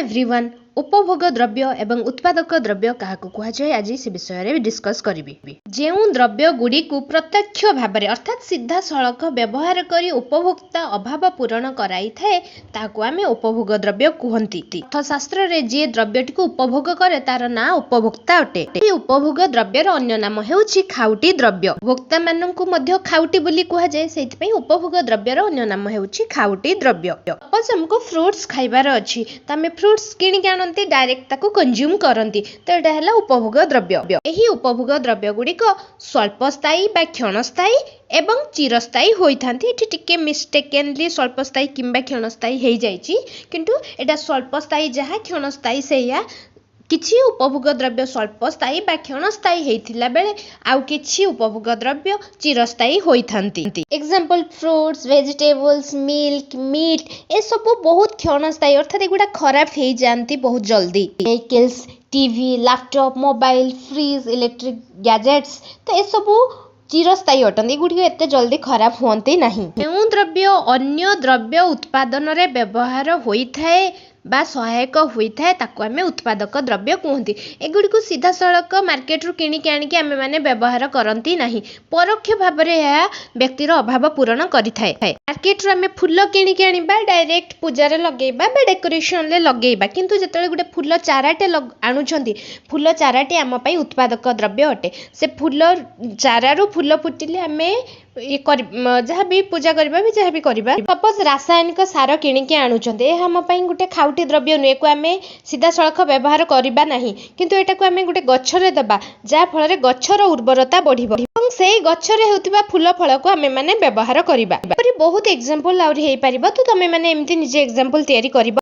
Everyone उपभोग द्रव्य एवं उत्पादक द्रव्य क्या कहुए आज से विषय में डिस्कस करी जो द्रव्य गुड़ी को प्रत्यक्ष भाव में अर्थात सीधा सड़क व्यवहार कर उपभोक्ता अभाव पूरण कराई आम उपभोग द्रव्य कहती। अर्थशास्त्र में जी द्रव्यटी को उपभोग करे तार ना उपभोक्ता अटे। उपभोग द्रव्यर अन्य नाम है खाउटी द्रव्य। उपभोक्ता मानू खाउटी बोली कहुए से उपभोग द्रव्यर अन्य नाम है खाउटी द्रव्य। सपोज हमको फ्रूट्स खाइबार अच्छी तो आम फ्रूट्स किणिक आनती डायरेक्ट ताको कंज्यूम करती तो यहाँ है उपभोग द्रव्य। यही उपभोग द्रव्य गुड़िक स्वल्पस्थायी बा क्षणस्थायी एवं चिरस्थायी होइथांती। टिके मिस्टेकेनली स्वल्पस्थायी किंबा क्षणस्थायी हो जाइछि किंतु एटा स्वल्पस्थायी जहाँ क्षणस्थायी से या किछि उपभोग द्रव्य स्वल्पस्थायी बा क्षणस्थायी होइथिला बेले आउ किछि उपभोग द्रव्य चिरस्थायी होइथांती। Example fruits vegetables milk meat ए सब बहुत क्षणस्थायी अर्थात एगुडा खराब हो जाती बहुत जल्दी। Vehicles TV laptop mobile fridge electric gadgets तो ये सब चिरस्थायी अटंती गुड़िक एत जल्दी खराब हुंती नहीं। जो द्रव्य अन्य द्रव्य उत्पादन रे व्यवहार होइथाए बा सहायक होता है ताको आमे उत्पादक द्रव्य कहती। एगुड़ी सीधा सड़क मार्केट रू किणिक आनिकी आमे माने व्यवहार करती नहीं परोक्ष भाव में यह व्यक्तिर अभाव पूरण करिथाए। मार्केट रू आमे फूल किणिक आनिबा डायरेक्ट पूजार लगेबा बा डेकोरेशन ले लगेबा किंतु जेतेबेले गुटे फूल चाराटे आनुछंती फूल चाराटे आम पई उत्पादक द्रव्य अटे। से फूल चारारू फूल फुटिले आमे जहाँ भी पूजा करबा भी जहाँ भी करबा। सपोज रासायनिक सार किणिक आनुछंती ए हम पई गुटे खाउटी द्रव्य नुए को आमे सीधा सड़क व्यवहार करबा नहीं किंतु एटा को आमे गुटे गछरे दबा जा फल गछर उर्वरता बढ़िबो एवं सेही गछरे हेउतिबा फूल फल को आमे माने व्यवहार करबा। बहुत एग्जांपल आउरी हेई परिबो तो तमे माने एमती निजे एग्जांपल तयारी करबो।